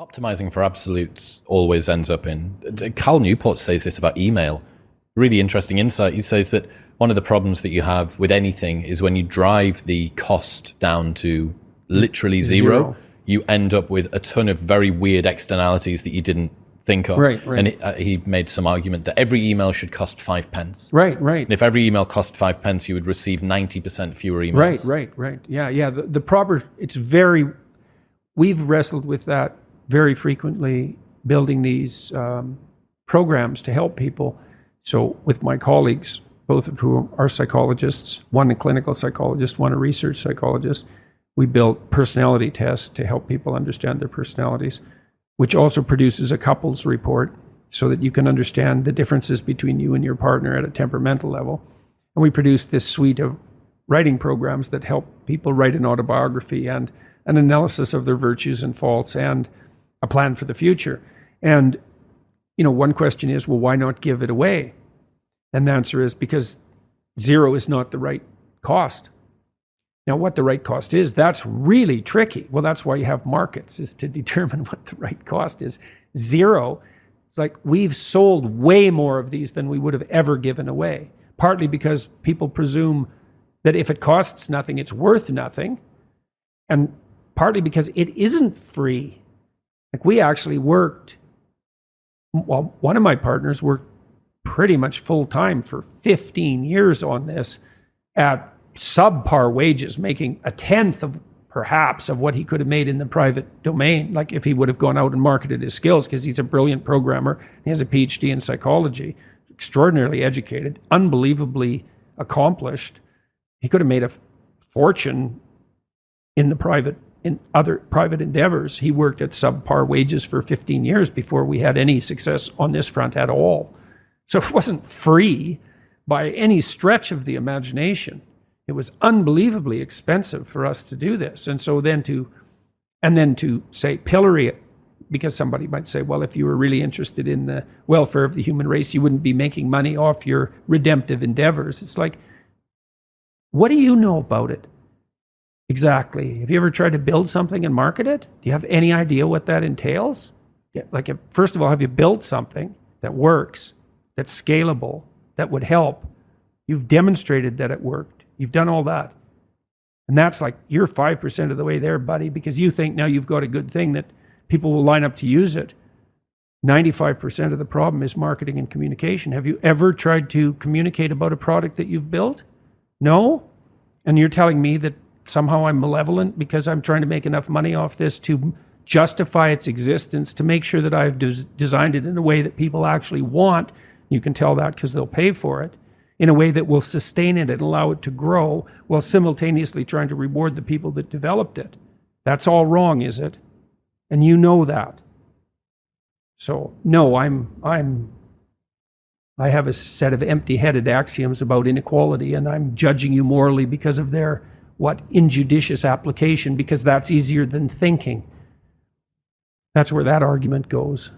optimizing for absolutes always ends up in... Cal Newport says this about email. Really interesting insight. He says that one of the problems that you have with anything is when you drive the cost down to literally zero. You end up with a ton of very weird externalities that you didn't think of. Right. And he made some argument that every email should cost 5 pence. Right. And if every email cost 5 pence, you would receive 90% fewer emails. Right. Yeah. The proper, we've wrestled with that very frequently, building these programs to help people. So with my colleagues, both of whom are psychologists, one a clinical psychologist, one a research psychologist, we built personality tests to help people understand their personalities, which also produces a couples report so that you can understand the differences between you and your partner at a temperamental level. And we produced this suite of writing programs that help people write an autobiography and an analysis of their virtues and faults and a plan for the future. And, one question is, well, why not give it away? And the answer is because zero is not the right cost. Now, what the right cost is, that's really tricky. Well, that's why you have markets, is to determine what the right cost is. Zero, it's like we've sold way more of these than we would have ever given away, partly because people presume that if it costs nothing, it's worth nothing, and partly because it isn't free. Like we actually worked, well, one of my partners worked pretty much full time for 15 years on this at subpar wages, making a tenth of perhaps of what he could have made in the private domain, like if he would have gone out and marketed his skills, because he's a brilliant programmer. He has a PhD in psychology, extraordinarily educated, unbelievably accomplished. He could have made a fortune in other private endeavors. He worked at subpar wages for 15 years before we had any success on this front at all. So it wasn't free by any stretch of the imagination. It was unbelievably expensive for us to do this. And so then to say pillory it, because somebody might say, well, if you were really interested in the welfare of the human race, you wouldn't be making money off your redemptive endeavors. It's like, what do you know about it? Exactly. Have you ever tried to build something and market it? Do you have any idea what that entails? First of all, have you built something that works, that's scalable, that would help? You've demonstrated that it worked. You've done all that. And that's like, you're 5% of the way there, buddy, because you think now you've got a good thing that people will line up to use it. 95% of the problem is marketing and communication. Have you ever tried to communicate about a product that you've built? No? And you're telling me that somehow I'm malevolent because I'm trying to make enough money off this to justify its existence, to make sure that I've designed it in a way that people actually want. You can tell that because they'll pay for it, in a way that will sustain it and allow it to grow while simultaneously trying to reward the people that developed it. That's all wrong, is it? And you know that. So, no, I have a set of empty-headed axioms about inequality, and I'm judging you morally because of their, injudicious application, because that's easier than thinking. That's where that argument goes.